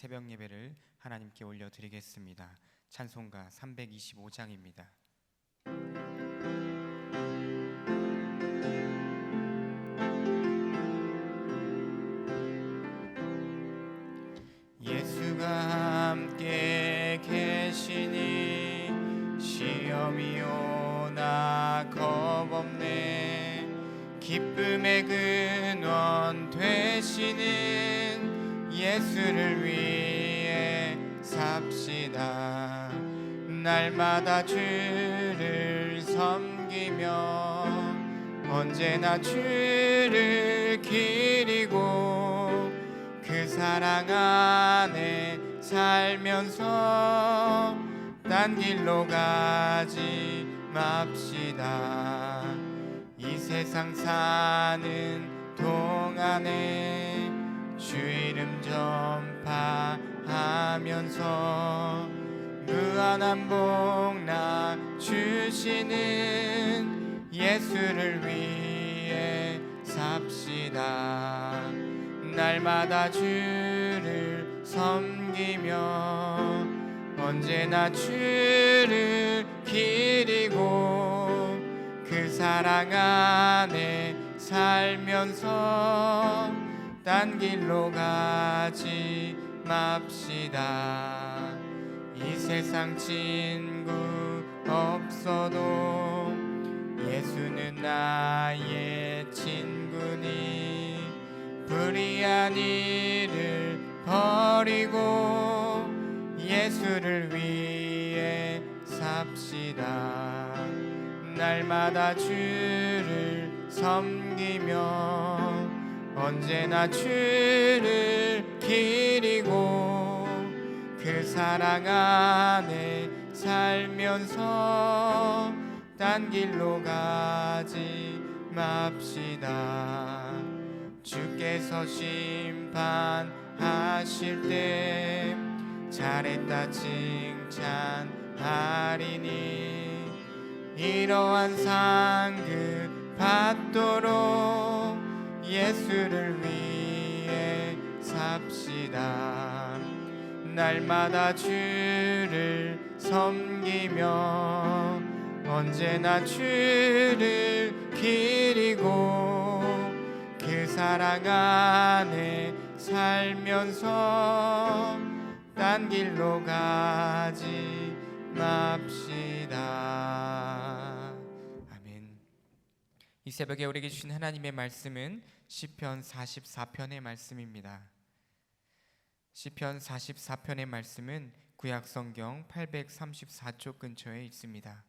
새벽 예배를 하나님께 올려드리겠습니다. 찬송가 325장입니다. 예수가 함께 계시니 시험이 오나 겁없네. 기쁨의 근원 되시는 예수를 위해 삽시다. 날마다 주를 섬기며 언제나 주를 기리고 그 사랑 안에 살면서 딴 길로 가지 맙시다. 이 세상 사는 동안에 주 이름 전파하면서 무한한 복나 주시는 예수를 위해 삽시다. 날마다 주를 섬기며 언제나 주를 기리고 그 사랑 안에 살면서 딴 길로 가지 맙시다. 이 세상 친구 없어도 예수는 나의 친구니 불의한 일을 버리고 예수를 위해 삽시다. 날마다 주를 섬기며 언제나 주를 기리고 그 사랑 안에 살면서 딴 길로 가지 맙시다. 주께서 심판하실 때 잘했다 칭찬하리니 이러한 상급 받도록 예수를 위해 삽시다. 날마다 주를 섬기며 언제나 주를 기리고 그 사랑 안에 살면서 딴 길로 가지 맙시다. 아멘. 이 새벽에 우리에게 주신 하나님의 말씀은 시편 44편의 말씀입니다. 시편 44편의 말씀은 구약성경 834쪽 근처에 있습니다.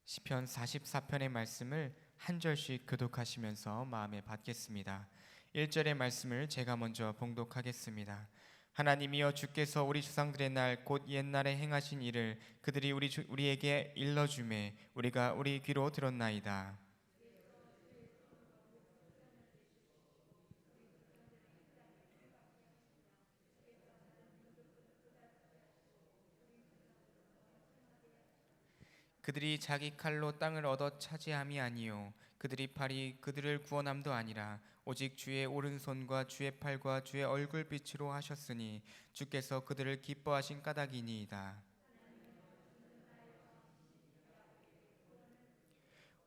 시편 44편의 말씀을 한 절씩 교독하시면서 마음에 받겠습니다. 1절의 말씀을 제가 먼저 봉독하겠습니다. 하나님이여 주께서 우리 조상들의 날 곧 옛날에 행하신 일을 그들이 우리에게 일러주매 우리가 우리 귀로 들었나이다. 그들이 자기 칼로 땅을 얻어 차지함이 아니요 그들이 팔이 그들을 구원함도 아니라 오직 주의 오른손과 주의 팔과 주의 얼굴빛으로 하셨으니 주께서 그들을 기뻐하신 까닭이니이다.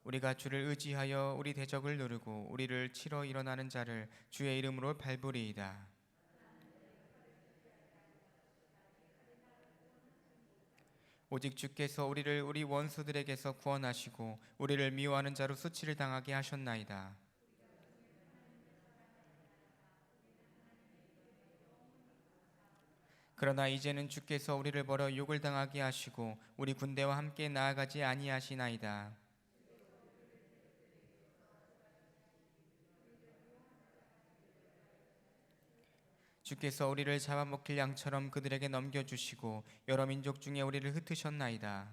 우리가 주를 의지하여 우리 대적을 누르고 우리를 치러 일어나는 자를 주의 이름으로 밟으리이다. 오직 주께서 우리를 우리 원수들에게서 구원하시고 우리를 미워하는 자로 수치를 당하게 하셨나이다. 그러나 이제는 주께서 우리를 벌어 욕을 당하게 하시고 우리 군대와 함께 나아가지 아니하시나이다. 주께서 우리를 잡아먹힐 양처럼 그들에게 넘겨주시고 여러 민족 중에 우리를 흩으셨나이다.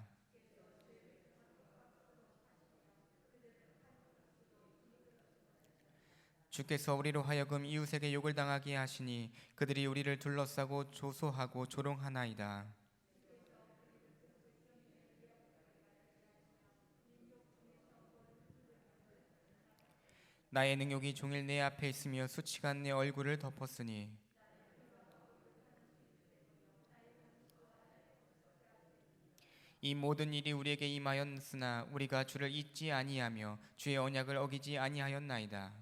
주께서 우리로 하여금 이웃에게 욕을 당하게 하시니 그들이 우리를 둘러싸고 조소하고 조롱하나이다. 나의 능욕이 종일 내 앞에 있으며 수치가 내 얼굴을 덮었으니 이 모든 일이 우리에게 임하였으나 우리가 주를 잊지 아니하며 주의 언약을 어기지 아니하였나이다.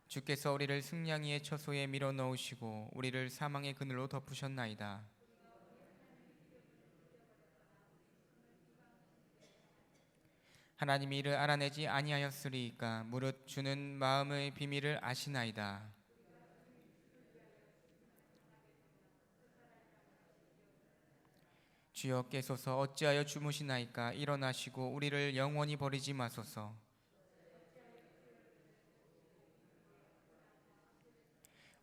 주께서 우리를 승냥이의 처소에 밀어 넣으시고 우리를 사망의 그늘로 덮으셨나이다. 하나님이 이를 알아내지 아니하였으리이까 무릇 주는 마음의 비밀을 아시나이다. 주여 깨소서 어찌하여 주무시나이까 일어나시고 우리를 영원히 버리지 마소서.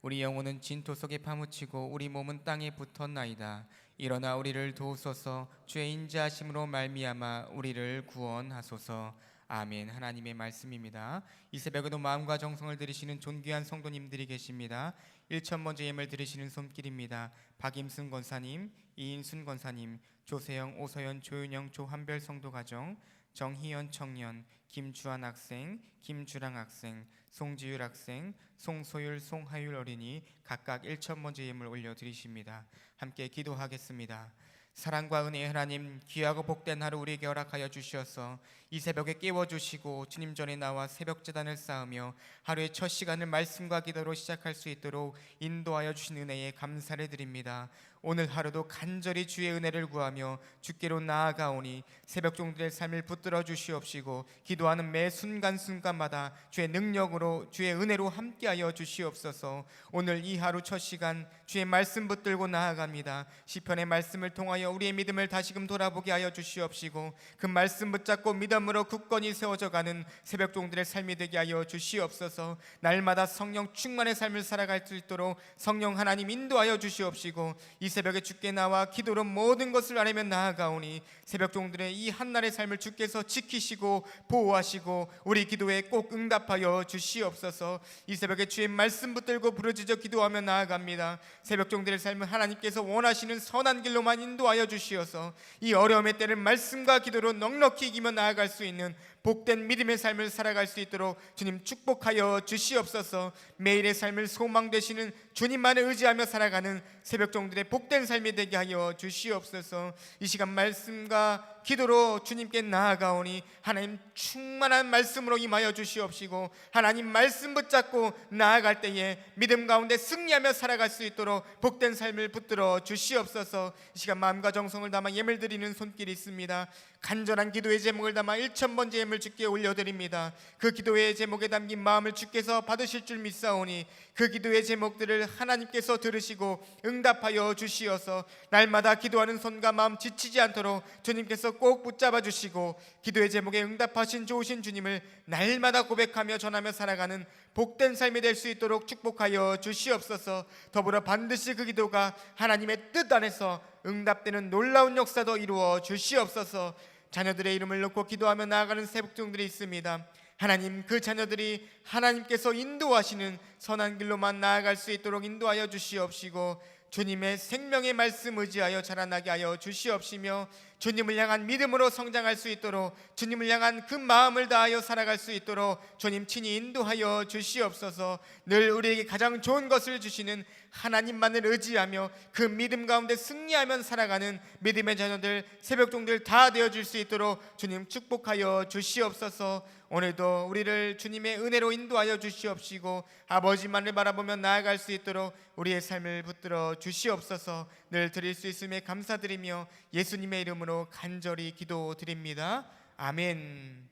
우리 영혼은 진토 속에 파묻히고 우리 몸은 땅에 붙었나이다. 일어나 우리를 도우소서. 주의 인자하심으로 말미암아 우리를 구원하소서. 아멘. 하나님의 말씀입니다. 이 새벽에도 마음과 정성을 들이시는 존귀한 성도님들이 계십니다. 1,000번째 예물 드리시는 손길입니다. 박임순 권사님, 이인순 권사님, 조세영, 오서연, 조윤영, 조한별 성도 가정, 정희연 청년, 김주한 학생, 김주랑 학생, 송지율 학생, 송소율, 송하율 어린이 각각 1,000번째 예물 올려드리십니다. 함께 기도하겠습니다. 사랑과 은혜의 하나님, 귀하고 복된 하루 우리에게 허락하여 주시어서 이 새벽에 깨워주시고 주님 전에 나와 새벽 제단을 쌓으며 하루의 첫 시간을 말씀과 기도로 시작할 수 있도록 인도하여 주신 은혜에 감사를 드립니다. 오늘 하루도 간절히 주의 은혜를 구하며 주께로 나아가오니 새벽 종들의 삶을 붙들어 주시옵시고 기도하는 매 순간순간마다 주의 능력으로 주의 은혜로 함께하여 주시옵소서. 오늘 이 하루 첫 시간 주의 말씀 붙들고 나아갑니다. 시편의 말씀을 통하여 우리의 믿음을 다시금 돌아보게 하여 주시옵시고 그 말씀 붙잡고 믿음으로 굳건히 세워져가는 새벽 종들의 삶이 되게 하여 주시옵소서. 날마다 성령 충만의 삶을 살아갈 수 있도록 성령 하나님 인도하여 주시옵시고 이 새벽에 주께 나와 기도로 모든 것을 아뢰며 나아가오니 새벽 종들의 이 한날의 삶을 주께서 지키시고 보호하시고 우리 기도에 꼭 응답하여 주시옵소서. 이 새벽에 주의 말씀 붙들고 부르짖어 기도하며 나아갑니다. 새벽 종들의 삶을 하나님께서 원하시는 선한 길로만 인도하여 주시어서 이 어려움의 때를 말씀과 기도로 넉넉히 이기며 나아갈 수 있는 복된 믿음의 삶을 살아갈 수 있도록 주님 축복하여 주시옵소서. 매일의 삶을 소망 되시는 주님만을 의지하며 살아가는 새벽 종들의 복된 삶이 되게 하여 주시옵소서. 이 시간 말씀과 기도로 주님께 나아가오니 하나님 충만한 말씀으로 임하여 주시옵시고 하나님 말씀 붙잡고 나아갈 때에 믿음 가운데 승리하며 살아갈 수 있도록 복된 삶을 붙들어 주시옵소서. 이 시간 마음과 정성을 담아 예물 드리는 손길이 있습니다. 간절한 기도의 제목을 담아 1,000번째 예물 주께 올려드립니다. 그 기도의 제목에 담긴 마음을 주께서 받으실 줄 믿사오니 그 기도의 제목들을 하나님께서 들으시고 응답하여 주시어서 날마다 기도하는 손과 마음 지치지 않도록 주님께서 꼭 붙잡아 주시고 기도의 제목에 응답하신 좋으신 주님을 날마다 고백하며 전하며 살아가는 복된 삶이 될 수 있도록 축복하여 주시옵소서. 더불어 반드시 그 기도가 하나님의 뜻 안에서 응답되는 놀라운 역사도 이루어 주시옵소서. 자녀들의 이름을 놓고 기도하며 나아가는 새벽종들이 있습니다. 하나님 그 자녀들이 하나님께서 인도하시는 선한 길로만 나아갈 수 있도록 인도하여 주시옵시고 주님의 생명의 말씀 의지하여 자라나게 하여 주시옵시며 주님을 향한 믿음으로 성장할 수 있도록 주님을 향한 그 마음을 다하여 살아갈 수 있도록 주님 친히 인도하여 주시옵소서. 늘 우리에게 가장 좋은 것을 주시는 하나님만을 의지하며 그 믿음 가운데 승리하며 살아가는 믿음의 자녀들 새벽종들 다 되어줄 수 있도록 주님 축복하여 주시옵소서. 오늘도 우리를 주님의 은혜로 인도하여 주시옵시고 아버지만을 바라보며 나아갈 수 있도록 우리의 삶을 붙들어 주시옵소서. 늘 드릴 수 있음에 감사드리며 예수님의 이름으로 간절히 기도드립니다. 아멘.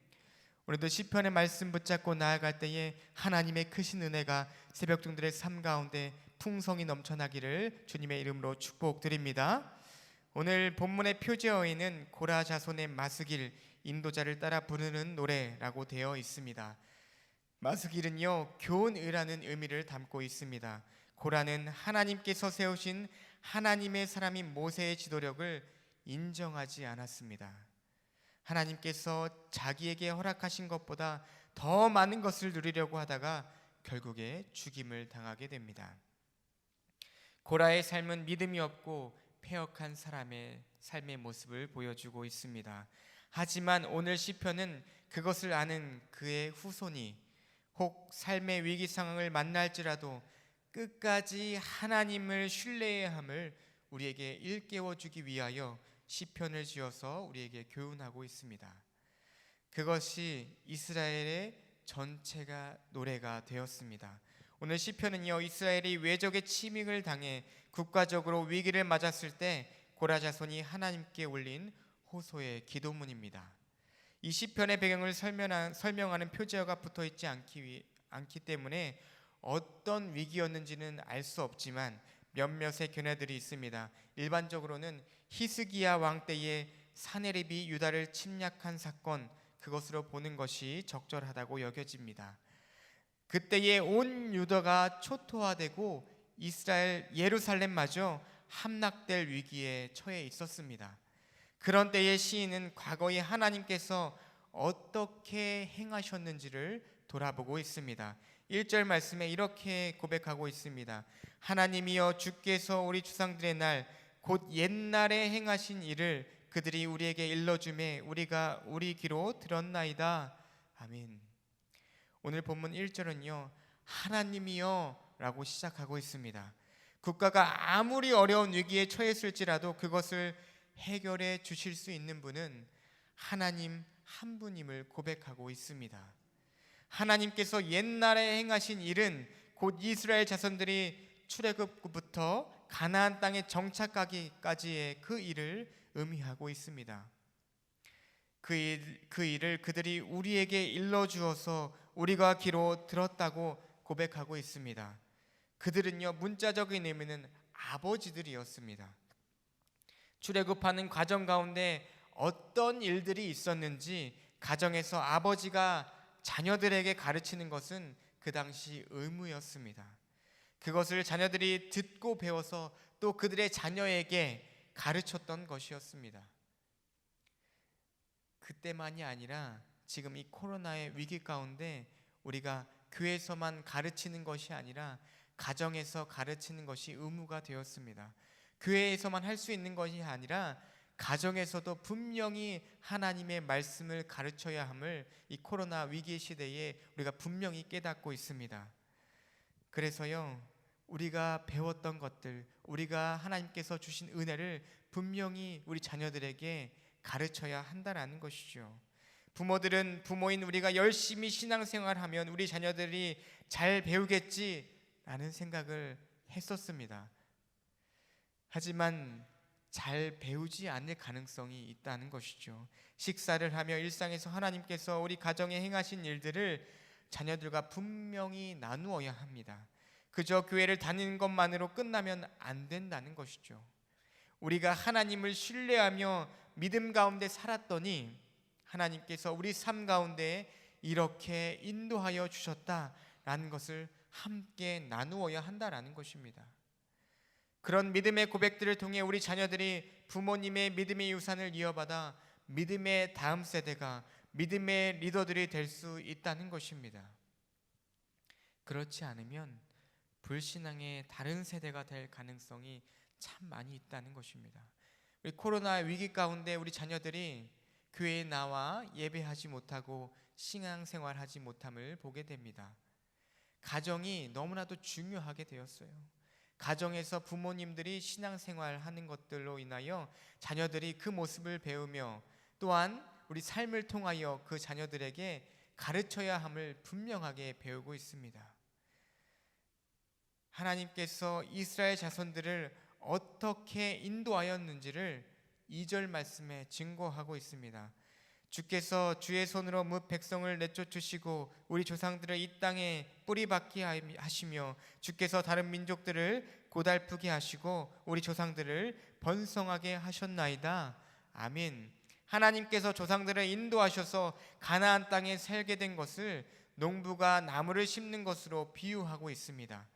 오늘도 시편의 말씀 붙잡고 나아갈 때에 하나님의 크신 은혜가 새벽종들의 삶 가운데 풍성히 넘쳐나기를 주님의 이름으로 축복드립니다. 오늘 본문의 표제어에는 고라 자손의 마스길 인도자를 따라 부르는 노래라고 되어 있습니다. 마스길은요 교훈이라는 의미를 담고 있습니다. 고라는 하나님께서 세우신 하나님의 사람인 모세의 지도력을 인정하지 않았습니다. 하나님께서 자기에게 허락하신 것보다 더 많은 것을 누리려고 하다가 결국에 죽임을 당하게 됩니다. 고라의 삶은 믿음이 없고 패역한 사람의 삶의 모습을 보여주고 있습니다. 하지만 오늘 시편은 그것을 아는 그의 후손이 혹 삶의 위기 상황을 만날지라도 끝까지 하나님을 신뢰해야 함을 우리에게 일깨워 주기 위하여 시편을 지어서 우리에게 교훈하고 있습니다. 그것이 이스라엘의 전체가 노래가 되었습니다. 오늘 시편은요, 이스라엘이 외적의 침입을 당해 국가적으로 위기를 맞았을 때 고라 자손이 하나님께 올린 호소의 기도문입니다. 이 시편의 배경을 설명하는 표제어가 붙어 있지 않기 때문에 어떤 위기였는지는 알 수 없지만 몇몇의 견해들이 있습니다. 일반적으로는 히스기야 왕 때에 사네립이 유다를 침략한 사건, 그것으로 보는 것이 적절하다고 여겨집니다. 그때에 온 유다가 초토화되고 이스라엘 예루살렘마저 함락될 위기에 처해 있었습니다. 그런 때에 시인은 과거에 하나님께서 어떻게 행하셨는지를 돌아보고 있습니다. 1절 말씀에 이렇게 고백하고 있습니다. 하나님이여 주께서 우리 주상들의 날 곧 옛날에 행하신 일을 그들이 우리에게 일러주매 우리가 우리 귀로 들었나이다. 아멘. 오늘 본문 1절은요, 하나님이여 라고 시작하고 있습니다. 국가가 아무리 어려운 위기에 처했을지라도 그것을 해결해 주실 수 있는 분은 하나님 한 분임을 고백하고 있습니다. 하나님께서 옛날에 행하신 일은 곧 이스라엘 자손들이 출애굽부터 가나안 땅에 정착하기까지의 그 일을 의미하고 있습니다. 그 일을 그들이 우리에게 일러주어서 우리가 귀로 들었다고 고백하고 있습니다. 그들은요, 문자적인 의미는 아버지들이었습니다. 출애굽하는 과정 가운데 어떤 일들이 있었는지 가정에서 아버지가 자녀들에게 가르치는 것은 그 당시 의무였습니다. 그것을 자녀들이 듣고 배워서 또 그들의 자녀에게 가르쳤던 것이었습니다. 그때만이 아니라 지금 이 코로나의 위기 가운데 우리가 교회에서만 가르치는 것이 아니라 가정에서 가르치는 것이 의무가 되었습니다. 교회에서만 할 수 있는 것이 아니라 가정에서도 분명히 하나님의 말씀을 가르쳐야 함을 이 코로나 위기 시대에 우리가 분명히 깨닫고 있습니다. 그래서요, 우리가 배웠던 것들, 우리가 하나님께서 주신 은혜를 분명히 우리 자녀들에게 가르쳐야 한다는 것이죠. 부모들은 부모인 우리가 열심히 신앙생활하면 우리 자녀들이 잘 배우겠지라는 생각을 했었습니다. 하지만 잘 배우지 않을 가능성이 있다는 것이죠. 식사를 하며 일상에서 하나님께서 우리 가정에 행하신 일들을 자녀들과 분명히 나누어야 합니다. 그저 교회를 다니는 것만으로 끝나면 안 된다는 것이죠. 우리가 하나님을 신뢰하며 믿음 가운데 살았더니 하나님께서 우리 삶 가운데 이렇게 인도하여 주셨다라는 것을 함께 나누어야 한다라는 것입니다. 그런 믿음의 고백들을 통해 우리 자녀들이 부모님의 믿음의 유산을 이어받아 믿음의 다음 세대가 믿음의 리더들이 될 수 있다는 것입니다. 그렇지 않으면 불신앙의 다른 세대가 될 가능성이 참 많이 있다는 것입니다. 우리 코로나 위기 가운데 우리 자녀들이 교회에 나와 예배하지 못하고 신앙생활하지 못함을 보게 됩니다. 가정이 너무나도 중요하게 되었어요. 가정에서 부모님들이 신앙생활하는 것들로 인하여 자녀들이 그 모습을 배우며 또한 우리 삶을 통하여 그 자녀들에게 가르쳐야 함을 분명하게 배우고 있습니다. 하나님께서 이스라엘 자손들을 어떻게 인도하였는지를 2절 말씀에 증거하고 있습니다. 주께서 주의 손으로 뭇 백성을 내쫓으시고 우리 조상들을 이 땅에 뿌리박게 하시며 주께서 다른 민족들을 고달프게 하시고 우리 조상들을 번성하게 하셨나이다. 아멘. 하나님께서 조상들을 인도하셔서 가나안 땅에 살게 된 것을 농부가 나무를 심는 것으로 비유하고 있습니다.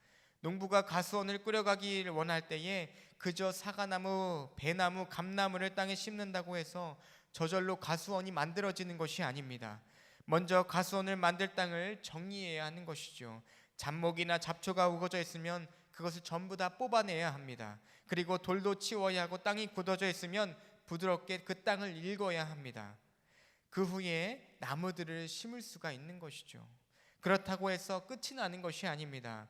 농부가 가수원을 꾸려가기를 원할 때에 그저 사과나무, 배나무, 감나무를 땅에 심는다고 해서 저절로 가수원이 만들어지는 것이 아닙니다. 먼저 가수원을 만들 땅을 정리해야 하는 것이죠. 잡목이나 잡초가 우거져 있으면 그것을 전부 다 뽑아내야 합니다. 그리고 돌도 치워야 하고 땅이 굳어져 있으면 부드럽게 그 땅을 일궈야 합니다. 그 후에 나무들을 심을 수가 있는 것이죠. 그렇다고 해서 끝이 나는 것이 아닙니다.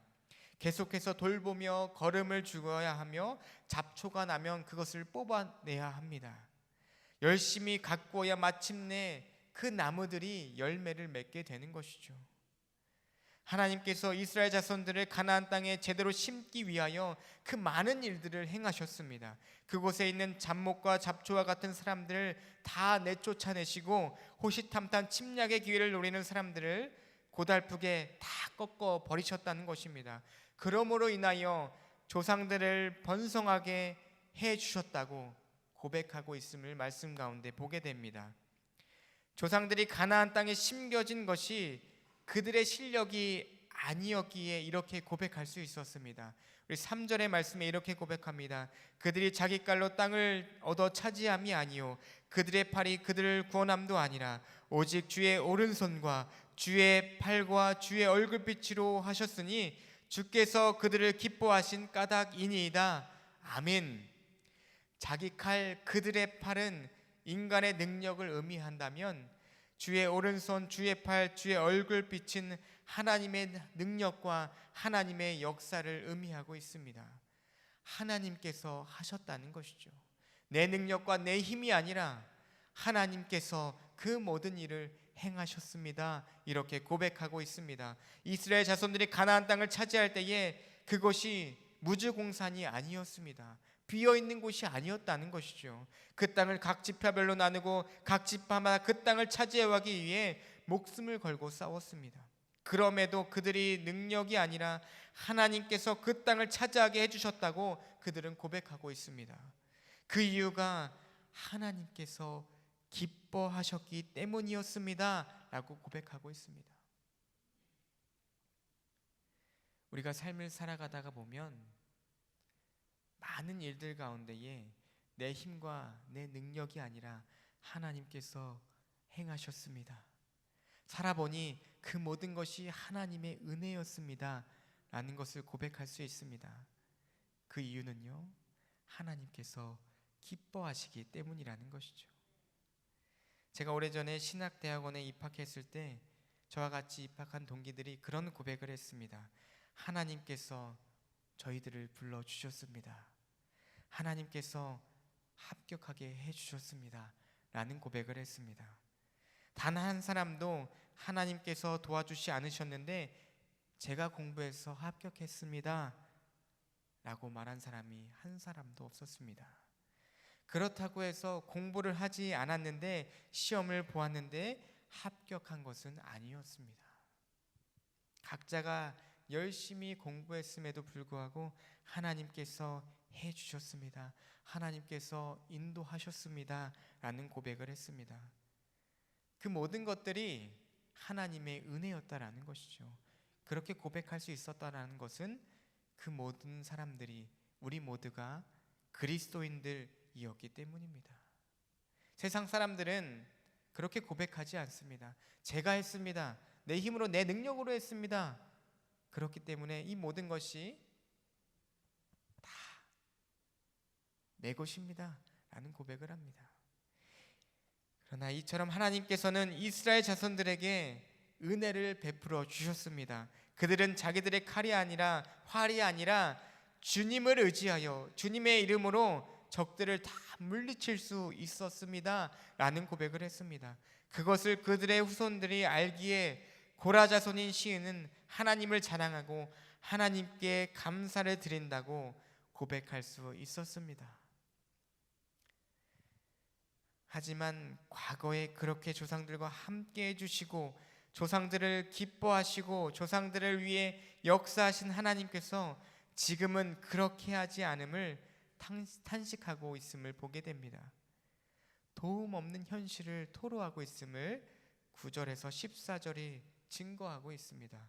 계속해서 돌보며 거름을 주어야 하며 잡초가 나면 그것을 뽑아내야 합니다. 열심히 가꾸어야 마침내 그 나무들이 열매를 맺게 되는 것이죠. 하나님께서 이스라엘 자손들을 가나안 땅에 제대로 심기 위하여 그 많은 일들을 행하셨습니다. 그곳에 있는 잡목과 잡초와 같은 사람들을 다 내쫓아내시고 호시탐탐 침략의 기회를 노리는 사람들을 고달프게 다 꺾어 버리셨다는 것입니다. 그러므로 인하여 조상들을 번성하게 해 주셨다고 고백하고 있음을 말씀 가운데 보게 됩니다. 조상들이 가나안 땅에 심겨진 것이 그들의 실력이 아니었기에 이렇게 고백할 수 있었습니다. 우리 3절의 말씀에 이렇게 고백합니다. 그들이 자기 깔로 땅을 얻어 차지함이 아니요 그들의 팔이 그들을 구원함도 아니라 오직 주의 오른손과 주의 팔과 주의 얼굴빛으로 하셨으니 주께서 그들을 기뻐하신 까닭이니이다. 아멘. 자기 칼 그들의 팔은 인간의 능력을 의미한다면 주의 오른손, 주의 팔, 주의 얼굴빛은 하나님의 능력과 하나님의 역사를 의미하고 있습니다. 하나님께서 하셨다는 것이죠. 내 능력과 내 힘이 아니라 하나님께서 그 모든 일을 행하셨습니다. 이렇게 고백하고 있습니다. 이스라엘 자손들이 가나안 땅을 차지할 때에 그것이 무주공산이 아니었습니다. 비어있는 곳이 아니었다는 것이죠. 그 땅을 각 지파별로 나누고 각 지파마다 그 땅을 차지하기 위해 목숨을 걸고 싸웠습니다. 그럼에도 그들이 능력이 아니라 하나님께서 그 땅을 차지하게 해주셨다고 그들은 고백하고 있습니다. 그 이유가 하나님께서 기뻐하셨기 때문이었습니다 라고 고백하고 있습니다. 우리가 삶을 살아가다가 보면 많은 일들 가운데에 내 힘과 내 능력이 아니라 하나님께서 행하셨습니다. 살아보니 그 모든 것이 하나님의 은혜였습니다 라는 것을 고백할 수 있습니다. 그 이유는요, 하나님께서 기뻐하시기 때문이라는 것이죠. 제가 오래전에 신학대학원에 입학했을 때 저와 같이 입학한 동기들이 그런 고백을 했습니다. 하나님께서 저희들을 불러주셨습니다. 하나님께서 합격하게 해주셨습니다 라는 고백을 했습니다. 단 한 사람도 하나님께서 도와주시 않으셨는데 제가 공부해서 합격했습니다 라고 말한 사람이 한 사람도 없었습니다. 그렇다고 해서 공부를 하지 않았는데 시험을 보았는데 합격한 것은 아니었습니다. 각자가 열심히 공부했음에도 불구하고 하나님께서 해주셨습니다. 하나님께서 인도하셨습니다 라는 고백을 했습니다. 그 모든 것들이 하나님의 은혜였다라는 것이죠. 그렇게 고백할 수 있었다라는 것은 그 모든 사람들이, 우리 모두가 그리스도인들이었기 때문입니다. 세상 사람들은 그렇게 고백하지 않습니다. 제가 했습니다. 내 힘으로, 내 능력으로 했습니다. 그렇기 때문에 이 모든 것이 다 내 것입니다 라는 고백을 합니다. 그러나 이처럼 하나님께서는 이스라엘 자손들에게 은혜를 베풀어 주셨습니다. 그들은 자기들의 칼이 아니라, 활이 아니라 주님을 의지하여 주님의 이름으로 적들을 다 물리칠 수 있었습니다 라는 고백을 했습니다. 그것을 그들의 후손들이 알기에 고라 자손인 시인은 하나님을 자랑하고 하나님께 감사를 드린다고 고백할 수 있었습니다. 하지만 과거에 그렇게 조상들과 함께 해주시고 조상들을 기뻐하시고 조상들을 위해 역사하신 하나님께서 지금은 그렇게 하지 않음을 탄식하고 있음을 보게 됩니다. 도움 없는 현실을 토로하고 있음을 9절에서 14절이 증거하고 있습니다.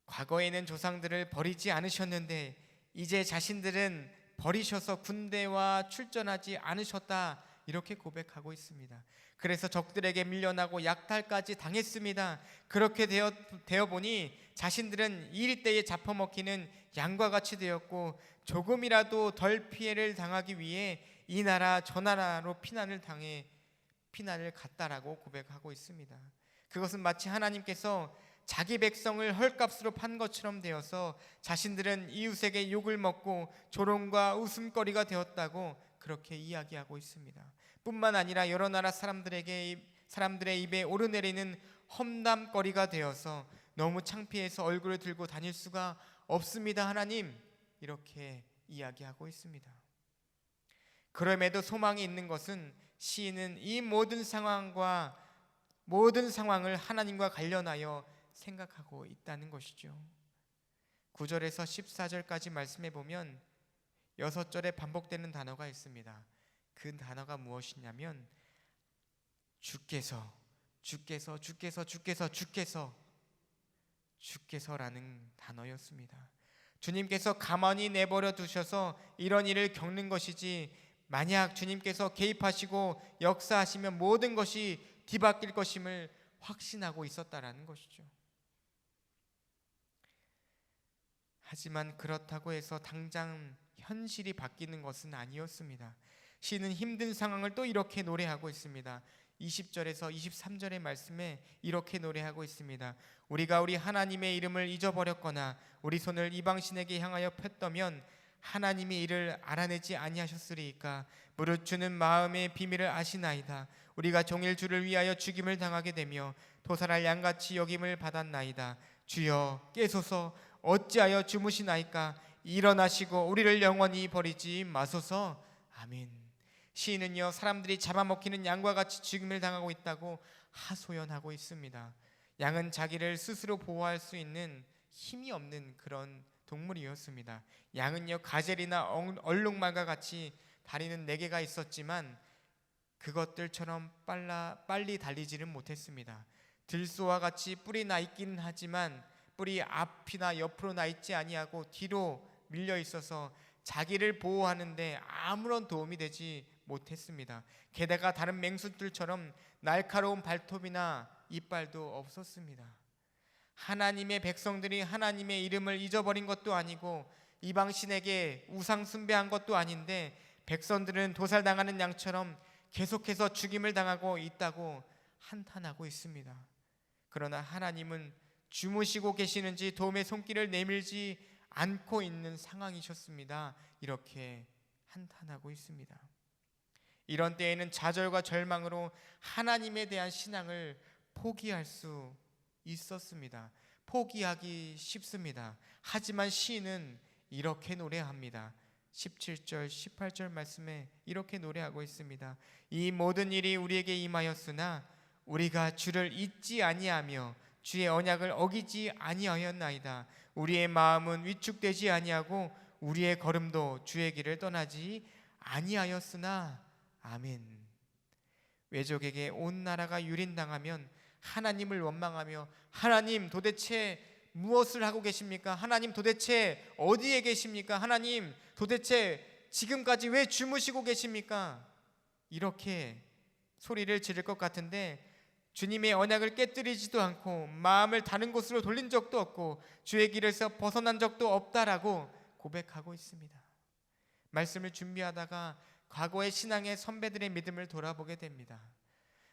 과거에는 조상들을 버리지 않으셨는데 이제 자신들은 버리셔서 군대와 출전하지 않으셨다, 이렇게 고백하고 있습니다. 그래서 적들에게 밀려나고 약탈까지 당했습니다. 그렇게 되어 보니 자신들은 일때에 잡혀먹히는 양과 같이 되었고 조금이라도 덜 피해를 당하기 위해 이 나라 저 나라로 피난을 갔다라고 고백하고 있습니다. 그것은 마치 하나님께서 자기 백성을 헐값으로 판 것처럼 되어서 자신들은 이웃에게 욕을 먹고 조롱과 웃음거리가 되었다고 그렇게 이야기하고 있습니다. 뿐만 아니라 여러 나라 사람들의 입에 오르내리는 험담거리가 되어서 너무 창피해서 얼굴을 들고 다닐 수가 없습니다, 하나님. 이렇게 이야기하고 있습니다. 그럼에도 소망이 있는 것은 시인은 이 모든 상황을 하나님과 관련하여 생각하고 있다는 것이죠. 9절에서 14절까지 말씀해 보면 6절에 반복되는 단어가 있습니다. 그 단어가 무엇이냐면 주께서라는 단어였습니다. 주님께서 가만히 내버려 두셔서 이런 일을 겪는 것이지, 만약 주님께서 개입하시고 역사하시면 모든 것이 뒤바뀔 것임을 확신하고 있었다라는 것이죠. 하지만 그렇다고 해서 당장 현실이 바뀌는 것은 아니었습니다. 시는 힘든 상황을 또 이렇게 노래하고 있습니다. 20절에서 23절의 말씀에 이렇게 노래하고 있습니다. 우리가 우리 하나님의 이름을 잊어버렸거나 우리 손을 이방신에게 향하여 폈다면 하나님이 이를 알아내지 아니하셨으리이까. 무릇 주는 마음의 비밀을 아시나이다. 우리가 종일 주를 위하여 죽임을 당하게 되며 도살할 양같이 여김을 받았나이다. 주여 깨소서, 어찌하여 주무시나이까. 일어나시고 우리를 영원히 버리지 마소서. 아멘. 시인은요, 사람들이 잡아먹히는 양과 같이 죽임을 당하고 있다고 하소연하고 있습니다. 양은 자기를 스스로 보호할 수 있는 힘이 없는 그런 동물이었습니다. 양은요, 가젤이나 얼룩말과 같이 다리는 4개가 있었지만 그것들처럼 빨리 달리지는 못했습니다. 들소와 같이 뿔이 나 있기는 하지만 뿔이 앞이나 옆으로 나 있지 아니하고 뒤로 밀려 있어서 자기를 보호하는데 아무런 도움이 되지 못했습니다. 게다가 다른 맹수들처럼 날카로운 발톱이나 이빨도 없었습니다. 하나님의 백성들이 하나님의 이름을 잊어버린 것도 아니고 이방신에게 우상 숭배한 것도 아닌데 백성들은 도살당하는 양처럼 계속해서 죽임을 당하고 있다고 한탄하고 있습니다. 그러나 하나님은 주무시고 계시는지 도움의 손길을 내밀지 않고 있는 상황이셨습니다. 이렇게 한탄하고 있습니다. 이런 때에는 좌절과 절망으로 하나님에 대한 신앙을 포기할 수 있었습니다. 포기하기 쉽습니다. 하지만 시인은 이렇게 노래합니다. 17절 18절 말씀에 이렇게 노래하고 있습니다. 이 모든 일이 우리에게 임하였으나 우리가 주를 잊지 아니하며 주의 언약을 어기지 아니하였나이다. 우리의 마음은 위축되지 아니하고 우리의 걸음도 주의 길을 떠나지 아니하였으나. 아멘. 외적에게 온 나라가 유린당하면 하나님을 원망하며 하나님 도대체 무엇을 하고 계십니까? 하나님 도대체 어디에 계십니까? 하나님 도대체 지금까지 왜 주무시고 계십니까? 이렇게 소리를 지를 것 같은데 주님의 언약을 깨뜨리지도 않고 마음을 다른 곳으로 돌린 적도 없고 주의 길에서 벗어난 적도 없다라고 고백하고 있습니다. 말씀을 준비하다가 과거의 신앙의 선배들의 믿음을 돌아보게 됩니다.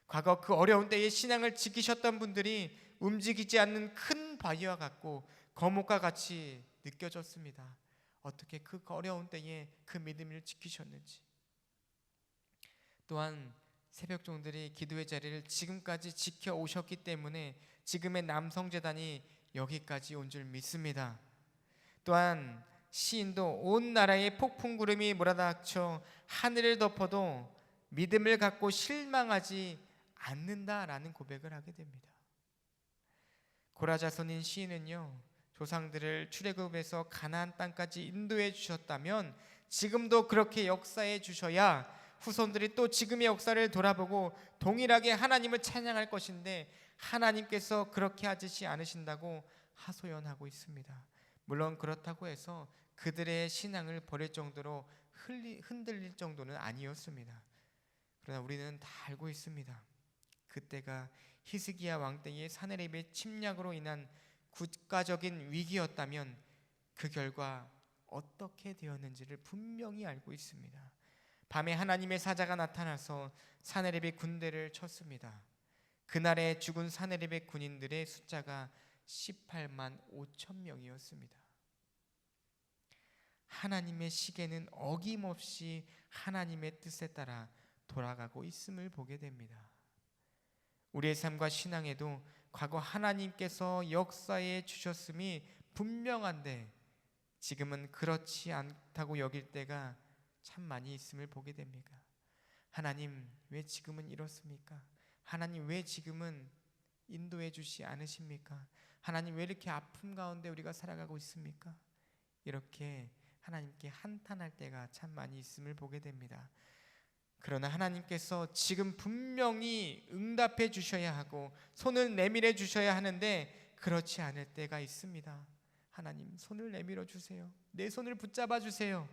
과거 그 어려운 때에 신앙을 지키셨던 분들이 움직이지 않는 큰 바위와 같고 거목과 같이 느껴졌습니다. 어떻게 그 어려운 때에 그 믿음을 지키셨는지. 또한 새벽종들이 기도의 자리를 지금까지 지켜오셨기 때문에 지금의 남성재단이 여기까지 온 줄 믿습니다. 또한 시인도 온 나라에 폭풍구름이 몰아닥쳐 하늘을 덮어도 믿음을 갖고 실망하지 않는다라는 고백을 하게 됩니다. 고라자손인 시인은요, 조상들을 출애굽에서 가나안 땅까지 인도해 주셨다면 지금도 그렇게 역사해 주셔야 후손들이 또 지금의 역사를 돌아보고 동일하게 하나님을 찬양할 것인데 하나님께서 그렇게 하지 않으신다고 하소연하고 있습니다. 물론 그렇다고 해서 그들의 신앙을 버릴 정도로 흔들릴 정도는 아니었습니다. 그러나 우리는 다 알고 있습니다. 그때가 히스기야 왕 때의 사네립의 침략으로 인한 국가적인 위기였다면 그 결과 어떻게 되었는지를 분명히 알고 있습니다. 밤에 하나님의 사자가 나타나서 사네립의 군대를 쳤습니다. 그날에 죽은 사네립의 군인들의 숫자가 18만 5천 명이었습니다. 하나님의 시계는 어김없이 하나님의 뜻에 따라 돌아가고 있음을 보게 됩니다. 우리의 삶과 신앙에도 과거 하나님께서 역사해 주셨음이 분명한데 지금은 그렇지 않다고 여길 때가 참 많이 있음을 보게 됩니다. 하나님, 왜 지금은 이렇습니까? 하나님, 왜 지금은 인도해 주시 않으십니까? 하나님, 왜 이렇게 아픔 가운데 우리가 살아가고 있습니까? 이렇게 하나님께 한탄할 때가 참 많이 있음을 보게 됩니다. 그러나 하나님께서 지금 분명히 응답해 주셔야 하고 손을 내밀어 주셔야 하는데 그렇지 않을 때가 있습니다. 하나님, 손을 내밀어 주세요. 내 손을 붙잡아 주세요.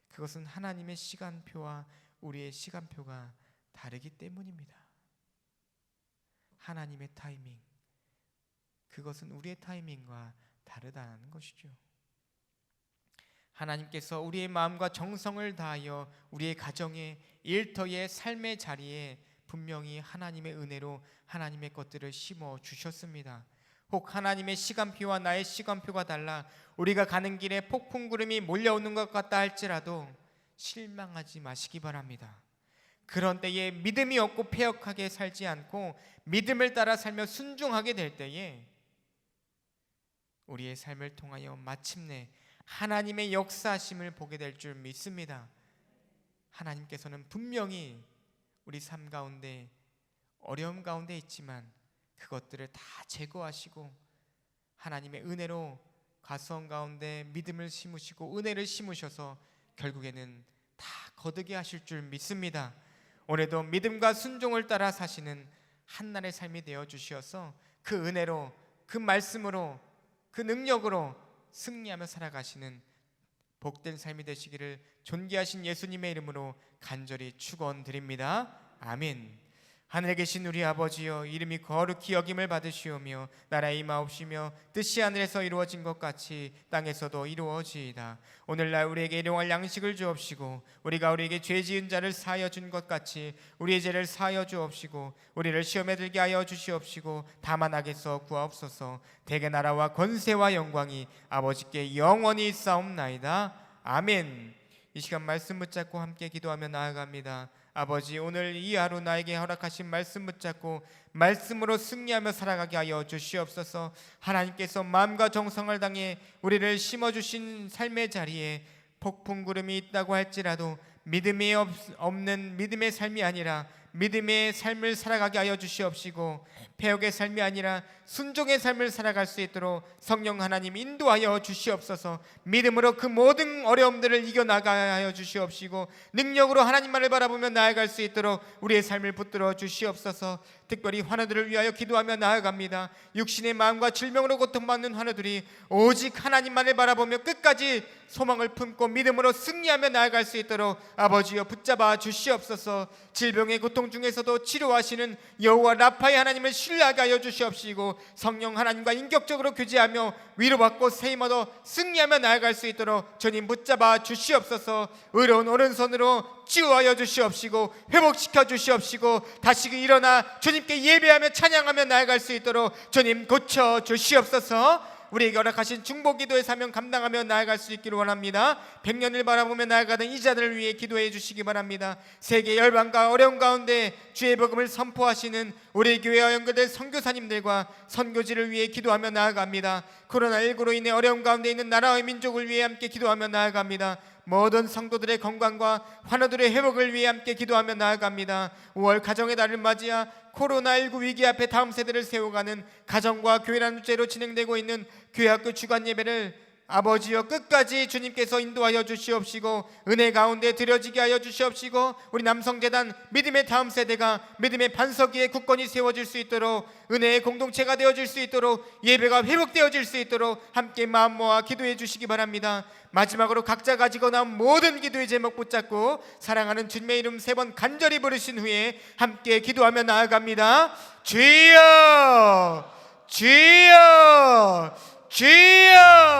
그것은 하나님의 시간표와 우리의 시간표가 다르기 때문입니다. 하나님의 타이밍, 그것은 우리의 타이밍과 다르다는 것이죠. 하나님께서 우리의 마음과 정성을 다하여 우리의 가정에, 일터의 삶의 자리에 분명히 하나님의 은혜로 하나님의 것들을 심어 주셨습니다. 혹 하나님의 시간표와 나의 시간표가 달라 우리가 가는 길에 폭풍구름이 몰려오는 것 같다 할지라도 실망하지 마시기 바랍니다. 그런 때에 믿음이 없고 패역하게 살지 않고 믿음을 따라 살며 순종하게 될 때에 우리의 삶을 통하여 마침내 하나님의 역사하심을 보게 될 줄 믿습니다. 하나님께서는 분명히 우리 삶 가운데 어려움 가운데 있지만 그것들을 다 제거하시고 하나님의 은혜로 가수원 가운데 믿음을 심으시고 은혜를 심으셔서 결국에는 다 거두게 하실 줄 믿습니다. 올해도 믿음과 순종을 따라 사시는 한날의 삶이 되어 주시어서 그 은혜로, 그 말씀으로, 그 능력으로 승리하며 살아가시는 복된 삶이 되시기를 존귀하신 예수님의 이름으로 간절히 축원드립니다. 아멘. 하늘에 계신 우리 아버지여, 이름이 거룩히 여김을 받으시오며 나라의 임하옵시며 뜻이 하늘에서 이루어진 것 같이 땅에서도 이루어지이다. 오늘날 우리에게 일용할 양식을 주옵시고 우리가 우리에게 죄 지은 자를 사하여 준 것 같이 우리의 죄를 사하여 주옵시고 우리를 시험에 들게 하여 주시옵시고 다만 악에서 구하옵소서. 대개 나라와 권세와 영광이 아버지께 영원히 있사옵나이다. 아멘. 이 시간 말씀 붙잡고 함께 기도하며 나아갑니다. 아버지, 오늘 이 하루 나에게 허락하신 말씀 붙잡고 말씀으로 승리하며 살아가게 하여 주시옵소서. 하나님께서 마음과 정성을 당해 우리를 심어주신 삶의 자리에 폭풍구름이 있다고 할지라도 믿음이 없는 믿음의 삶이 아니라 믿음의 삶을 살아가게 하여 주시옵시고 패역의 삶이 아니라 순종의 삶을 살아갈 수 있도록 성령 하나님 인도하여 주시옵소서. 믿음으로 그 모든 어려움들을 이겨나가야 하여 주시옵시고 능력으로 하나님만을 바라보며 나아갈 수 있도록 우리의 삶을 붙들어 주시옵소서. 특별히 환우들을 위하여 기도하며 나아갑니다. 육신의 마음과 질병으로 고통받는 환우들이 오직 하나님만을 바라보며 끝까지 소망을 품고 믿음으로 승리하며 나아갈 수 있도록 아버지여 붙잡아 주시옵소서. 질병의 고통 중에서도 치료하시는 여호와 라파의 하나님을 신뢰하게 하여 주시옵시고 성령 하나님과 인격적으로 교제하며 위로받고 세임 얻어 승리하며 나아갈 수 있도록 주님 붙잡아 주시옵소서. 의로운 오른손으로 치유하여 주시옵시고 회복시켜 주시옵시고 다시 일어나 주님께 예배하며 찬양하며 나아갈 수 있도록 주님 고쳐 주시옵소서. 우리에게 허락하신 중보기도의 사명 감당하며 나아갈 수 있기를 원합니다. 100년을 바라보며 나아가던 이 자들을 위해 기도해 주시기 바랍니다. 세계 열방과 어려움 가운데 주의 복음을 선포하시는 우리 교회와 연결된 선교사님들과 선교지를 위해 기도하며 나아갑니다. 코로나19로 인해 어려움 가운데 있는 나라와 민족을 위해 함께 기도하며 나아갑니다. 모든 성도들의 건강과 환우들의 회복을 위해 함께 기도하며 나아갑니다. 5월 가정의 달을 맞이하 코로나19 위기 앞에 다음 세대를 세워가는 가정과 교회라는 주제로 진행되고 있는 교회학교 주간 예배를 아버지여 끝까지 주님께서 인도하여 주시옵시고 은혜 가운데 드려지게 하여 주시옵시고 우리 남성재단 믿음의 다음 세대가 믿음의 반석 위에 굳건히 세워질 수 있도록 은혜의 공동체가 되어질 수 있도록 예배가 회복되어질 수 있도록 함께 마음 모아 기도해 주시기 바랍니다. 마지막으로 각자 가지고 나온 모든 기도의 제목 붙잡고 사랑하는 주님의 이름 3번 간절히 부르신 후에 함께 기도하며 나아갑니다. 주여 주여 주여.